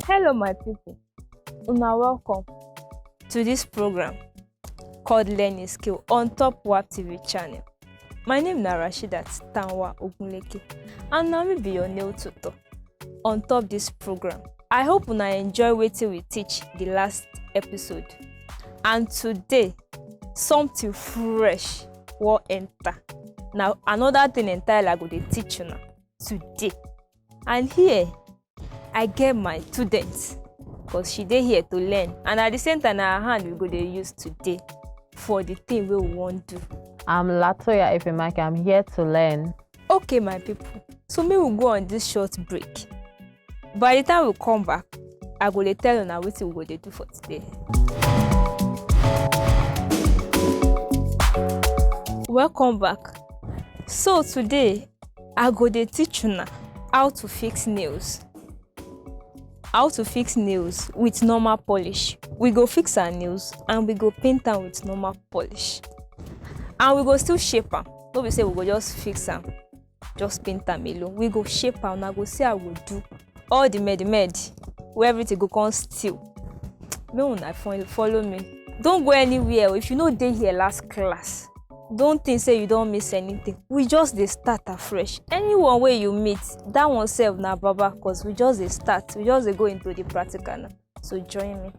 Hello my people, una welcome to this program called Learning Skill on top wapTVchannel. My name is Rashidat Tanwa Ogunleke and now me be your nail tutor on top this program. I hope una enjoy wetin we teach the last episode, and today something fresh will enter. Now another thing entirely I go dey teach una today, and here I get my students because she dey here to learn, and at the same time na her hand we go dey use today for the thing we want do. I'm Latoya Ifemake. I'm here to learn. Okay my people, so me will go on this short break. By the time we come back, I go dey tell una wetin we go dey do for today. Welcome back. So today I go dey teach una how to fix nails. How to fix nails with normal polish. We go fix our nails and we go paint them with normal polish, and we go still shape them. No be say we go just fix them, just paint them alone. We go shape them and I go see how we do all the med where everything go come still. Make una follow me. Don't go anywhere. If you no dey here last class, don't think say you don't miss anything. We just dey start afresh. Anyone where you meet, that one self na baba, cause we just dey start. We just dey go into the practical now. So join me.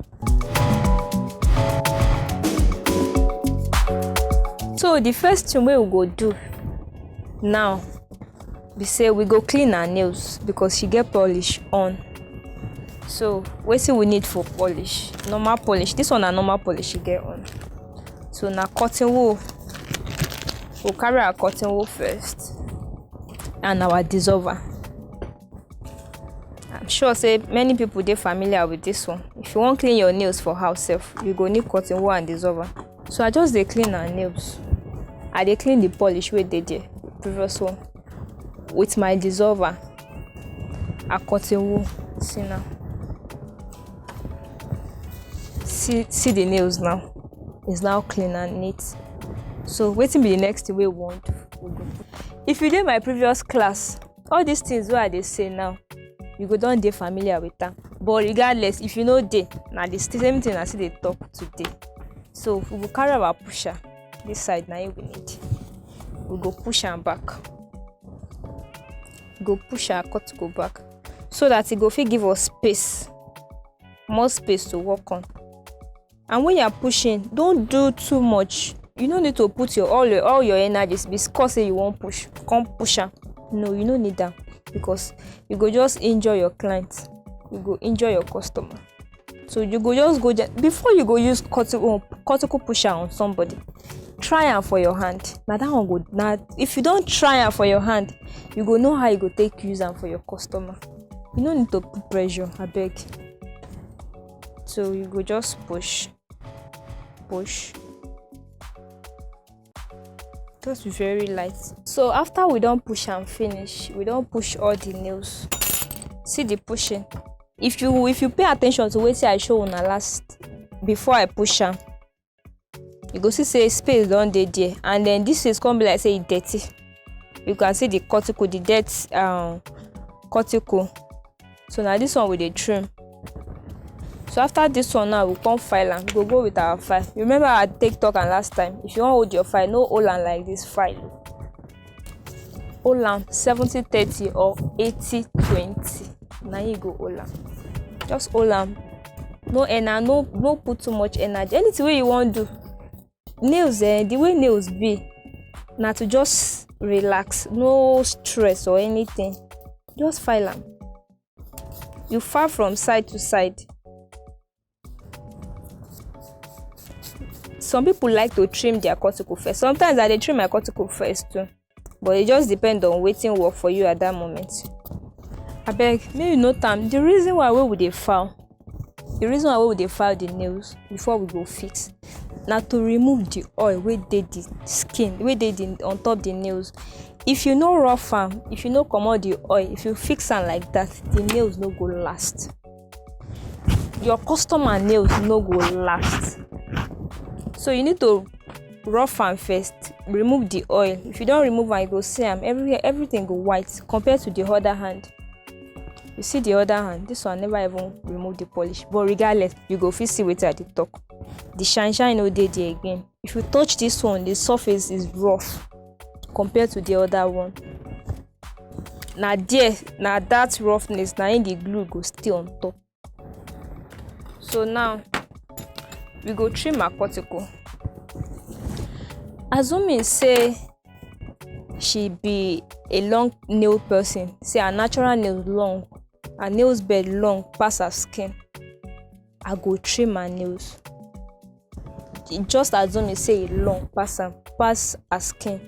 So the first thing we go do now be say we go clean our nails because she get polish on. So wetin we need for polish? Normal polish. This one na normal polish she get on. So na cotton wool. We'll carry our cotton wool first and our dissolver. I'm sure say many people dey familiar with this one. If you want clean your nails for house self, you go need cotton wool and dissolver. So I just dey clean our nails. I dey clean the polish wey dey there, previous one, with my dissolver, our cotton wool. See now. See the nails now. It's now clean and neat. So wetin be the next thing we want to do? If you did my previous class, all these things wey I dey say now, you go don dey familiar with them. But regardless, if you know dey, na the same thing I still dey talk today. So we go carry our pusher. This side now we need. We go push am back. We go push our cuticle back so that it go fit give us space, more space to work on. And when you are pushing, don't do too much. You no need to put all your energies because say you won't push. Come push am. No, you no need that, because you go just injure your client. You go injure your customer. So you go just go before you go use cortical pusher on somebody. Try am for your hand. Now that one go. Now if you don't try am for your hand, you go know how you go take use am for your customer. You no need to put pressure. I beg. So you go just push. Just very light. So after we don't push and finish, we don't push all the nails. See the pushing. If you pay attention to what I show on the last before I push them, you go see say space don't dey there, and then this is gonna be like say it's dirty. You can see the cuticle, the dirt cuticle. So now this one with the trim. So after this one now, we come file and we go with our file. Remember I take talk and last time, if you want to hold your file, no hold am like this file. Hold am 70-30 or 80-20. Now you go hold am. Just hold am. No energy, no put too much energy. Anything way you want to do. Nails, the way nails be, now to just relax, no stress or anything. Just file am. You file from side to side. Some people like to trim their cuticle first. Sometimes I dey trim my cuticle first too, but it just depends on wetin work for you at that moment. Abeg, make you note am. The reason why we dey file The reason why we dey file the nails before we go fix na to remove the oil wey dey the skin, wey dey on top the nails. If you no rough am, if you no comot the oil, if you fix am like that, the nails no go last. Your customer nails no go last. So you need to rough am first, remove the oil. If you don remove am, you go see am everything go white compared to the other hand. You see the other hand, this one never even remove the polish, but regardless, you go fit see wetin I dey talk. The shine no dey there again. If you touch this one, the surface is rough compared to the other one. Na that roughness na in the glue go stay on top. So now we go trim her cuticle. Assuming say she be a long nail person, say her natural nails long, her nails bed long pass her skin, I go trim her nails. Just assuming say e long pass her skin.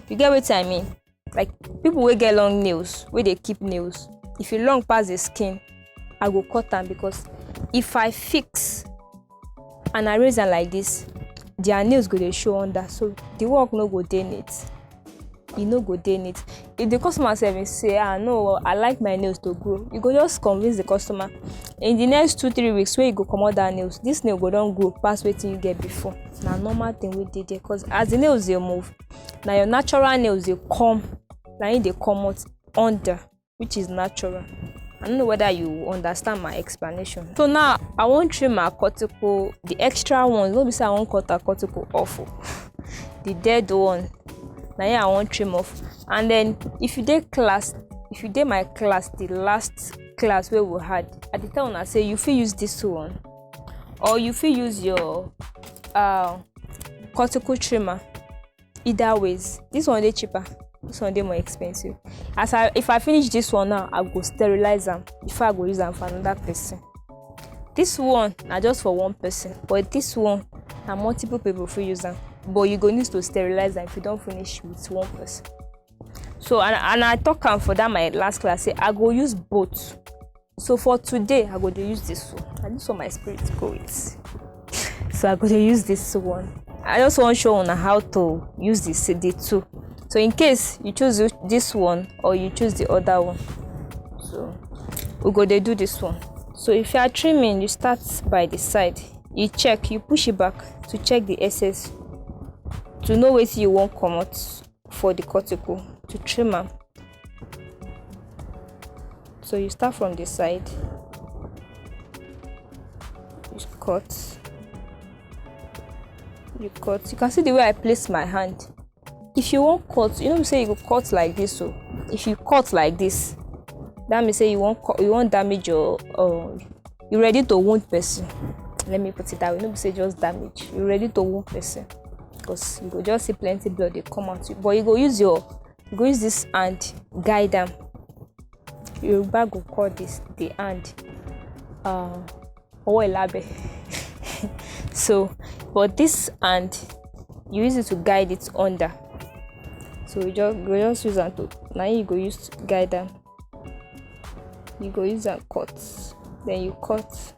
You get wetin I mean? Like people wey get long nails, wey dey keep nails, if e long pass the skin, I go cut am, because if I fix and I raise am like this, their nails go dey show under, so the work no go dey neat. E no go dey neat. If the customer sef say, no, I like my nails to grow, you go just convince the customer in the next 2-3 weeks wey you go comot that nails, this nail go don grow pass wetin you get before. Na normal thing wey dey there, because as the nails dey move, na your natural nails dey come, na im dey comot under, which is natural. I don't know whether you understand my explanation. So now I wan trim her cuticle, the extra ones. No be say I wan cut her cuticle off. The dead one, na here I wan trim off. And then if you dey my class, the last class wey we had, I dey tell una say you fit use this one, or you fit use your cuticle trimmer. Either ways, this one dey cheaper, this one dey more expensive. If I finish this one now, I go sterilize am before I go use am for another person. This one na just for one person, but this one na multiple people fit use am, but you go need to sterilize am if you don finish with one person. So and I talk am for that my last class, say I go use both. So for today, I go dey use this one, and this one my spirit go with. So I go dey use this one. I just wan show una how to use the two. So in case you choose this one or you choose the other one, so we go dey do this one. So if you are trimming, you start by the side, you check, you push it back to check the excess, to know wetin you wan comot for the cuticle, to trim am. So you start from the side, you cut. You can see the way I place my hand. If you wan cut, you know, say you go cut like this. So if you cut like this, that means say you wan damage your you ready to wound person. Let me put it that way. No be say just damage, you ready to wound person, because you go just see plenty blood dey come out. But you go use this hand guide am. Yoruba go call this the hand owo elabe. So but this hand, you use it to guide it under. So you just use am to, now you go use to guide am. You go use and cut, then you cut.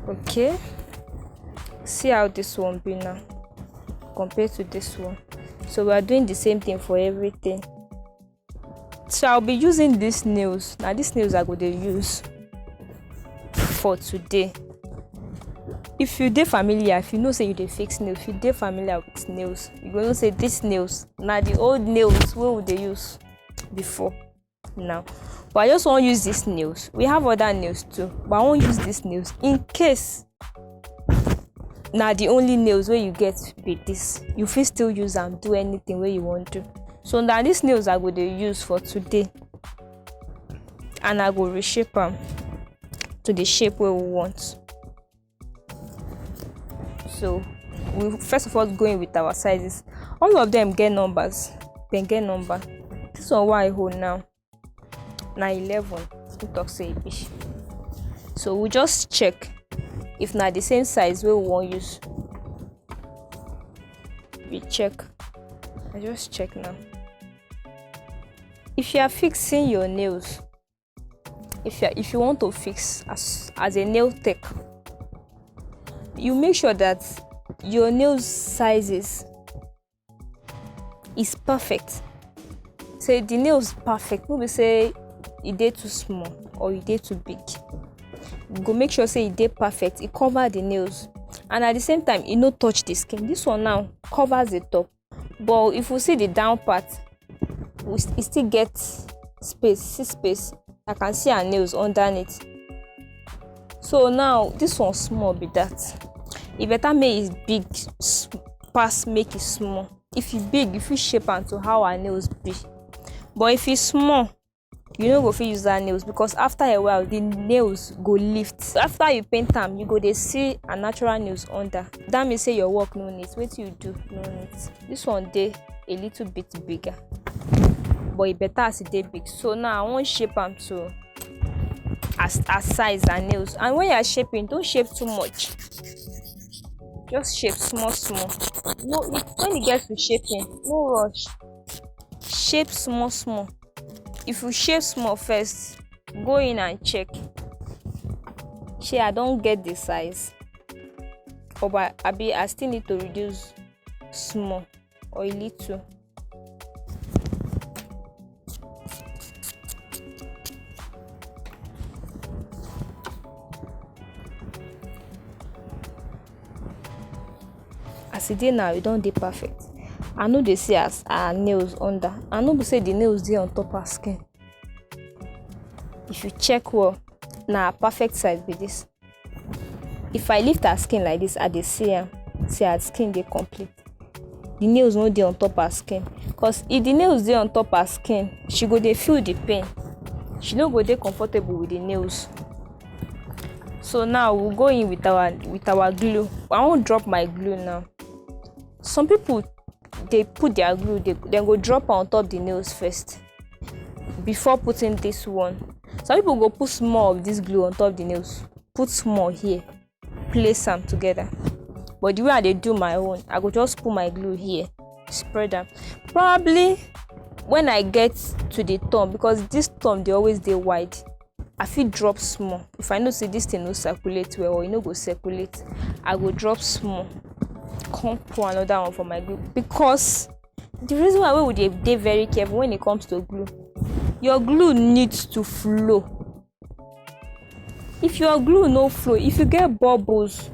Okay, see how this one be now compared to this one. So we are doing the same thing for everything. So I'll be using these nails. Now these nails I go dey use for today. If you dey familiar, if you know say you dey fix nails, if you dey familiar with nails, you go know say these nails na the old nails wey we dey use before now. But I just wan use these nails. We have other nails too, but I wan use these nails in case na the only nails wey you get be this. You fit still use am do anything wey you wan do. So na these nails I go dey use for today, and I go reshape am to the shape wey we want. So we first of all go in with our sizes. All of them get numbers. Dem get number. This one wey I hold now na 11. We talk say e be. So we just check if na the same size wey we wan use. We check. I just check now. if you are fixing your nails, if you want to fix as a nail tech, you make sure that your nails sizes is perfect. Say the nails perfect, no be say e dey too small or e dey too big. You go make sure say e dey perfect, e cover the nails, and at the same time e no touch the skin. This one now covers the top, but if you see the down part, e still get space. I can see her nails underneath. So now this one small be that. E better make it big pass make it small. If e big, you fit shape am to how her nails be, but if e small, you no go fit use that nails, because after a while the nails go lift. After you paint am, you go dey see her natural nails under. That mean say your work no neat. Wetin you do no neat. This one dey a little bit bigger, but e better as e dey big. So now I wan shape am to as size and nails. And when you are shaping, don't shape too much, just shape small. No, when e get to shaping, no rush, shape small. If you shape small first, go in and check, shey I don get the size, or but abi I still need to reduce small or a little. As e dey now, e don dey perfect. I no dey see as her nails under, and no be say the nails dey on top her skin. If you check well, na her perfect size be this. If I lift her skin like this, I dey see am, say her skin dey complete. The nails no dey on top her skin, cause if the nails dey on top her skin, she go dey feel the pain. She no go dey comfortable with the nails. So now we'll go in with our glue. I won't drop my glue now. Some people, they put their glue, then go drop on top the nails first before putting this one. Some people go put small of this glue on top the nails, put small here, place them together. But the way I dey do my own, I go just put my glue here, spread them. Probably when I get to the thumb, because this thumb they always dey wide, I fit drop small. If I know say this thing no circulate well, or e no go circulate, I go drop small, come pour another one for my glue. Because the reason why we dey very careful when it comes to glue, your glue needs to flow. If your glue no flow, if you get bubbles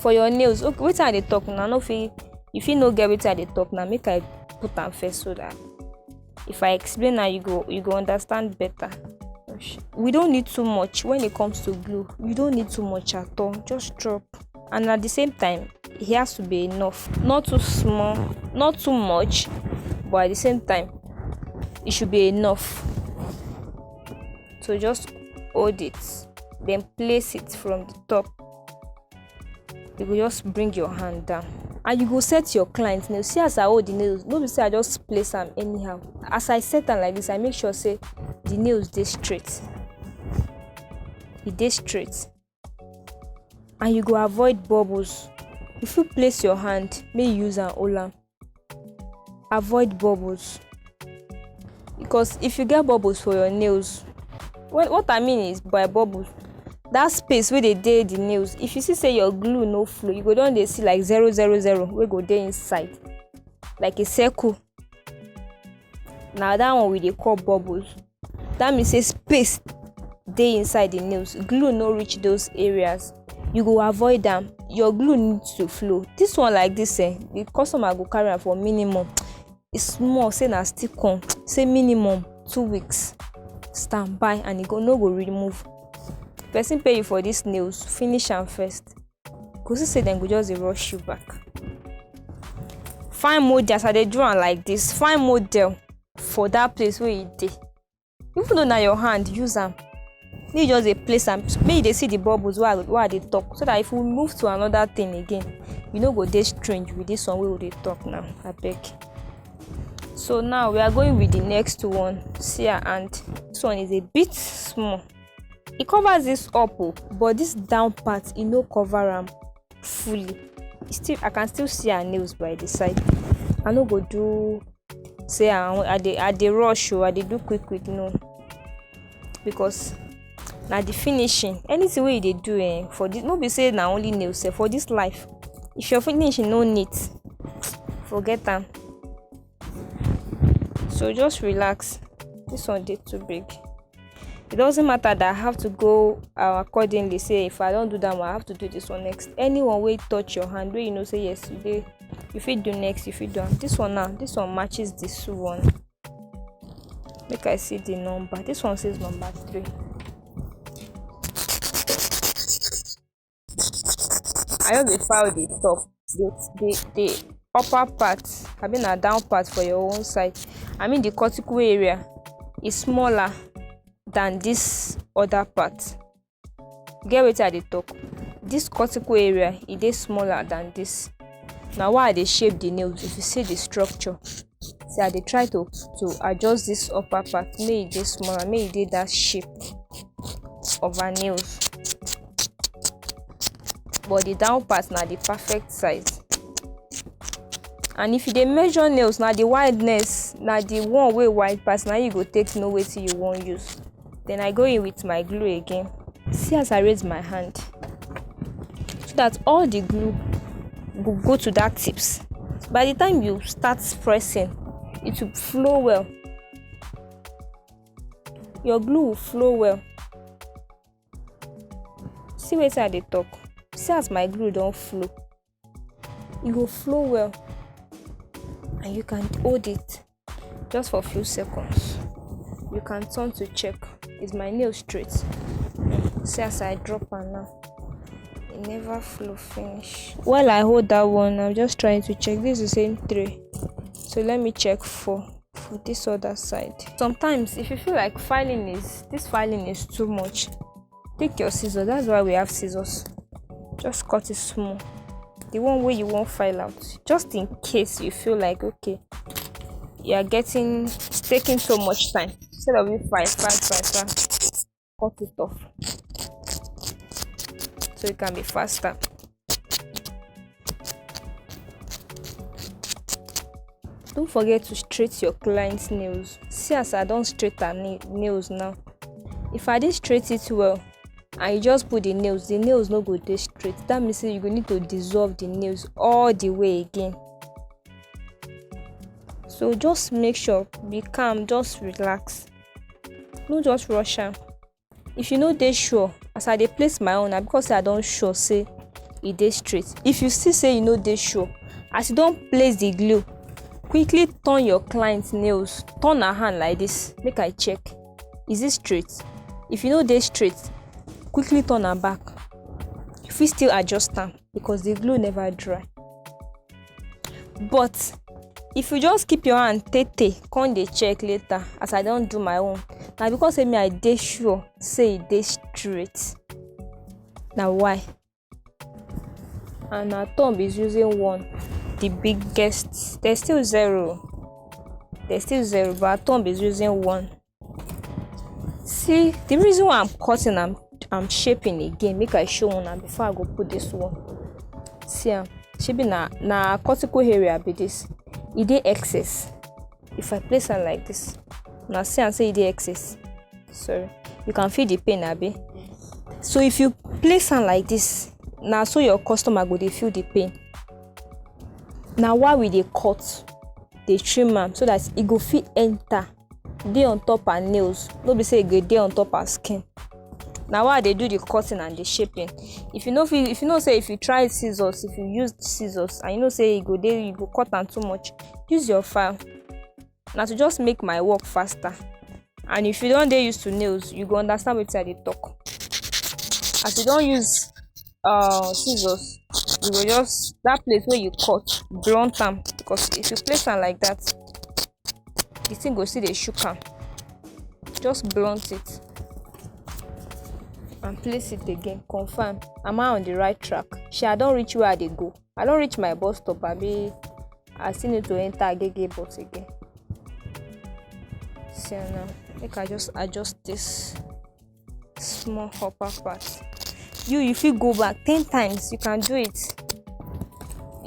for your nails, okay, wetin I dey talk now, no fit, if you no get wetin I dey talk now, make I put am first so that if I explain now, you go understand better. We don't need too much when it comes to glue. You don't need too much at all. Just drop, and at the same time, it has to be enough, not too small, not too much, but at the same time, it should be enough. So just hold it, then place it from the top. You will just bring your hand down, and you go set your client nails. See as I hold the nails, no be say I just place them anyhow. As I set them like this, I make sure say the nails dey straight. E dey straight, and you go avoid bubbles. If you place your hand, may you use an hold am. Avoid bubbles, because if you get bubbles for your nails, what I mean is by bubbles, that space where they dey the nails, if you see say your glue no flow, you go down dey see like 000 wey go dey inside, like a circle. Now that one we dey call bubbles. That means say space dey inside the nails, glue no reach those areas. You go avoid them. Your glue needs to flow. This one like this, the customer go carry am for minimum, it's small, say na still come, say minimum 2 weeks. Stand by, and e no go remove. Person pay you for these nails, finish am first, go see say dem go just dey rush you back. Find model, as I dey do am like this, find model for that place where e dey. Even though na your hand, use am. Make you just dey place am, make you dey see the bubbles wey I dey talk, so that if we move to another thing again, you no go dey strange with this one wey we dey talk now. Abeg. So now we are going with the next one. See her hand. This one is a bit small. It covers this up, but this down part, e no cover am fully. I can still see her nails by the side. I no go do say I dey rush or I dey do quick no, because na the finishing. Anything wey you dey do for this, no be say na only nails sef, for this life, if your finishing no neat, forget am. So just relax. This one dey too big. It doesn't matter that I have to go accordingly. Say if I don't do that one, I have to do this one next. Anyone wey touch your hand, wey you know say yes, you fit do next, you fit do am. This one now, this one matches this one. Make I see the number. This one says number 3. I just dey file the top, the upper part, I mean na down part for your own side. I mean the cortical area is smaller than this other part. Get wetin I dey talk? This cortical area e dey smaller than this. Na why I dey shape the nails. If you see the structure, see I dey try to adjust this upper part, make e dey smaller, make e dey that shape of our nails. But the down part na the perfect size. And if you dey measure nails, na the wideness, na the one wey wide pass, na you go take know wetin you wan use. Then I go in with my glue again. See as I raise my hand, so that all the glue will go to that tips. By the time you start pressing, it will flow well. Your glue will flow well. See wetin I dey talk? See as my glue don flow. E go flow well, and you can hold it just for a few seconds. You can turn to check, is my nail straight? See as I drop am now, e never flow finish. While I hold that one, I'm just trying to check. This is the same 3, so let me check 4 for this other side. Sometimes if you feel like this filing is too much, take your scissors. That's why we have scissors. Just cut it small, the one way you won't file out, just in case you feel like okay, you are taking so much time. Instead of you file, cut it off so it can be faster. Don't forget to straighten your client's nails. See as I don't straighten her nails now. If I didn't straighten it well and you just put the nails no go dey straight. That means you go need to dissolve the nails all the way again. So just make sure, be calm, just relax, no just rush am. If you no dey sure, as I dey place my own na because I don sure say e dey straight. If you still say you no dey sure, as you don place the glue, quickly turn your client's nails, turn her hand like this, make I check, is it straight? If you no dey straight, quickly turn am back. You fit still adjust am because the glue never dry. But if you just keep your hand tey come dey check later as I don do my own, na because say me I dey sure say e dey straight. Na why. And our thumb is using 1, the biggest. There's still 0, but our thumb is using 1. See, the reason why I'm cutting, I'm shaping again, make I show una before I go put this one. See am, shaping na cortical area be this. E dey excess. If I place am like this, now see am say e dey excess. Sorry, you can feel the pain abi. So if you place am like this, na so your customer go dey feel the pain. Na why we dey cut, dey trim am, so that e go fit enter, dey on top her nails. No be say e go dey on top her skin. Na why I dey do the cutting and the shaping. If you know say if you try scissors, if you use scissors and you know say you go cut am too much, use your file. Na to just make my work faster. And if you don dey used to nails, you go understand wetin I dey talk. As you don use scissors, you go just, that place where you cut, blunt am, because if you place am like that, the thing go still dey shook am. Just blunt it and place it again. Confirm, am I on the right track? I don reach where I dey go. I don reach my bus stop abi I still need to enter Agege bus again. See now, make I just adjust this small upper part. You fit go back 10 times, you can do it.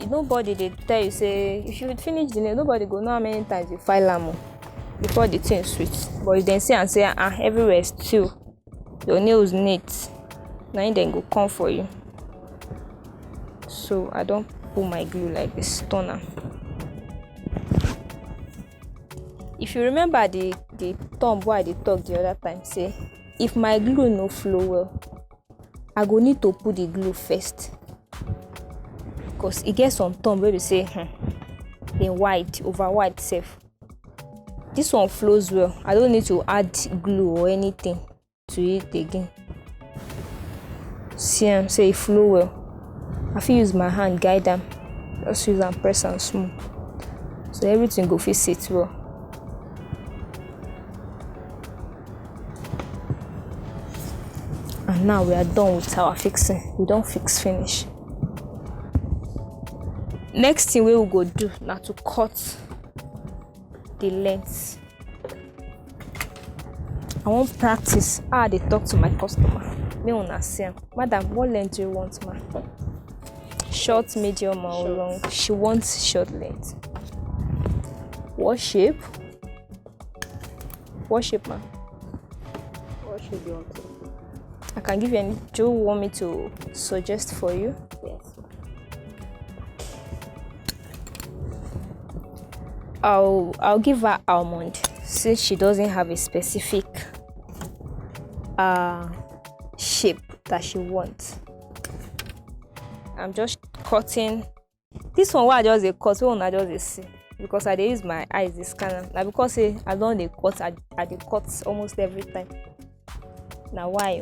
nobody they tell you say if you finish the nail, nobody go know how many times you file am before the thing sweet. But if dem see and say everywhere still your nails neat, na dem go come for you. So I don't pull my glue like this, turn am. If you remember the thumb wey I dey talk the other time, say if my glue no flow well, I go need to put the glue first, because e get some thumb wey be say dem wide, over wide sef. This one flows well, I don't need to add glue or anything to it again. See am, say e flow well, I fit use my hand guide am, just use am press am small, so everything go fit sit well. And now we are done with our fixing. We don fix finish. Next thing wey we go do na to cut the length. I wan practice how I dey talk to my customer. Make una see am. Madam, what length do you want, ma? Short, medium, or long? She wants short length. What shape? What shape, ma? What shape do you want? I can give you any. Do you want me to suggest for you? Yes. I'll give her almond, since she doesn't have a specific shape that she wants. I'm just cutting this one. Why I just dey cut, wey una just dey see, because I dey use my eyes dey scan am. Na because say I don dey cut, I dey cut almost every time. Na why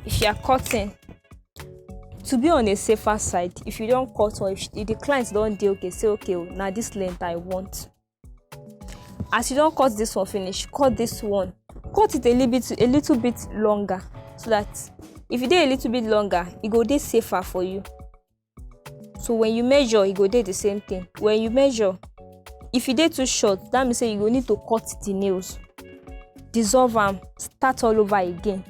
if you are cutting, to be on a safer side, if you don't cut, or if the client don't dey okay, say okay, now this length I want. As you don't cut this one finish, cut this one, cut it a little bit longer, so that if you dey a little bit longer, it go dey safer for you. So when you measure, it go dey the same thing. When you measure, if you dey too short, that means say you go need to cut the nails, dissolve am, start all over again.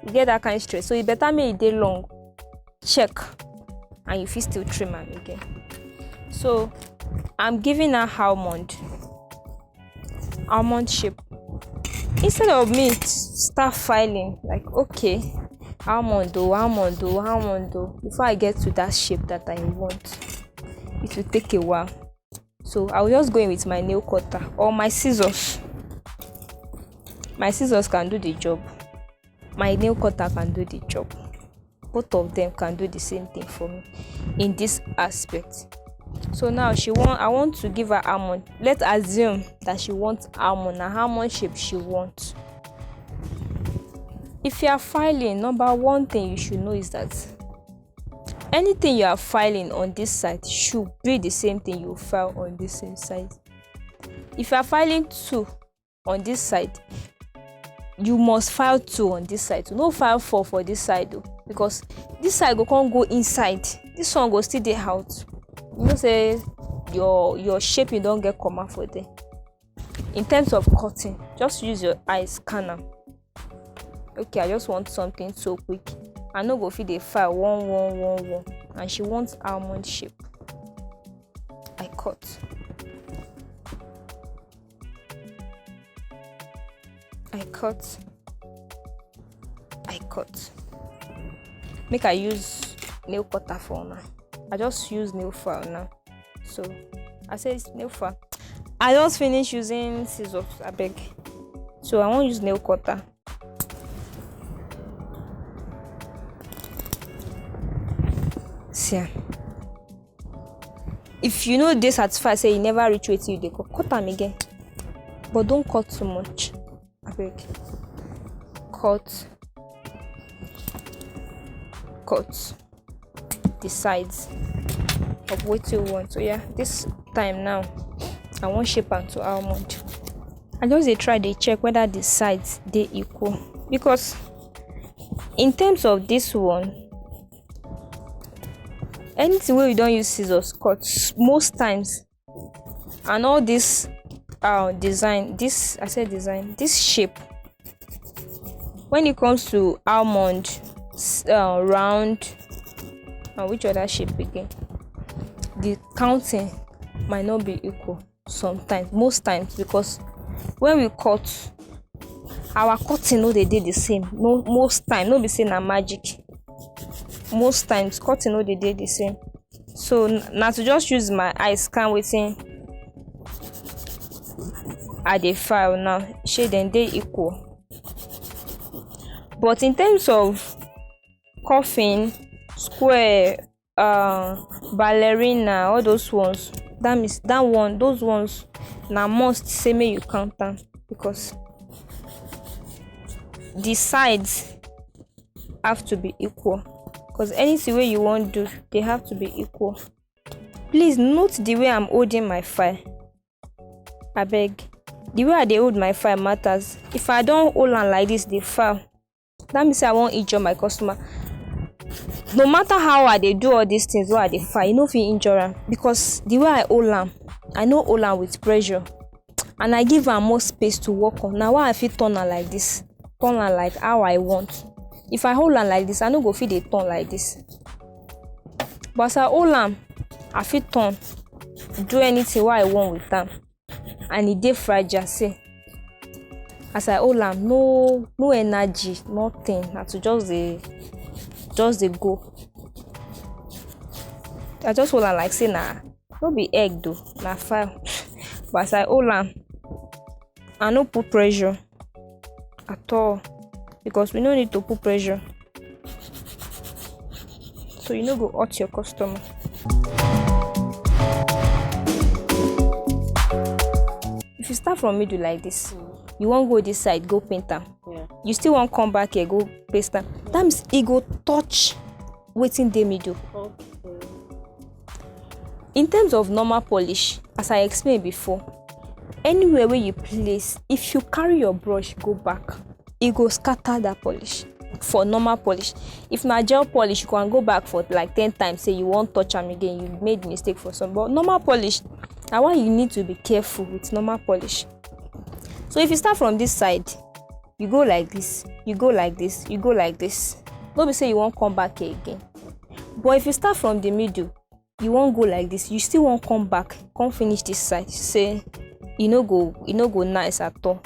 You get that kind of stress. So it better make it dey long, check, and you fit still trim am again. So I'm giving her almond shape. Instead of me start filing like, okay, almond though, before I get to that shape that I want, it will take a while. So I will just go in with my nail cutter or my scissors. My scissors can do the job, my nail cutter can do the job. Both of them can do the same thing for me in this aspect. So now I want to give her almond. Let's assume that she wants almond, and almond shape she wants. If you are filing, number one thing you should know is that anything you are filing on this side should be the same thing you file on this same side. If you are filing 2 on this side, you must file 2 on this side. So no file 4 for this side though, because this side can't go inside, this one go still dey out. You know say your shape, you don't get comma for there. In terms of cutting, just use your eyes, scan am. Okay, I just want something so quick. I no go fit dey file 1 and she wants almond shape. I cut. Make I use nail cutter for now. I just use nail file now. So I say it's nail file. I just finished using scissors, abeg. So I won't use nail cutter. See, if you know dey satisfied say you never reach wetin you dey cut am again, but don't cut too much, abeg. Cut the sides of wetin you want. So yeah, this time now I wan shape am to almond. I just dey try dey check whether the sides dey equal, because in terms of this one, anything wey you don use scissors cut most times, and all this design, this shape, when it comes to almond, round, and which other shape again, the counting might not be equal sometimes, most times, because when we cut, our cutting no dey the same. No, most time no be say na magic. Most times cutting no dey the same. So na to just use my eye scan wetin I dey file now, shey dem dey equal. But in terms of coffin, square, ballerina, all those ones, that means those ones na must say make you count am, because the sides have to be equal. Because anything wey you wan do, they have to be equal. Please note the way I'm holding my file. Abeg, the way I dey hold my file matters. If I don hold am like this, the file, that means say I wan injure my customer. No matter how I dey do all these things wey I dey file, you no fit injure am, because the way I hold am, I no hold am with pressure, and I give am more space to work on. Na why I fit turn am like this, turn am like how I want. If I hold am like this, I no go fit dey turn like this. But as I hold am, I fit turn, do anything wey I want with am, and e dey fragile. See, as I hold am, no energy, nothing. Na to just dey go. I just hold am like say no be egg though, na file. But as I hold am, I no put pressure at all, because we no need to put pressure, so you no go hurt your customer. If you start from middle like this, you wan go this side go paint am, you still wan come back here go paste am, that means e go touch wetin dey middle. Okay. In terms of normal polish, as I explained before, anywhere where you place, if you carry your brush go back, e go scatter that polish. For normal polish, if na gel polish, you can go back for like 10 times, say you won't touch am again, you made mistake for some. But normal polish, na why you need to be careful with normal polish. So if you start from this side, you go like this, you go like this, you go like this. No be say you won't come back here again. But if you start from the middle, you won't go like this, you still won't come back, come finish this side, say e no go nice at all.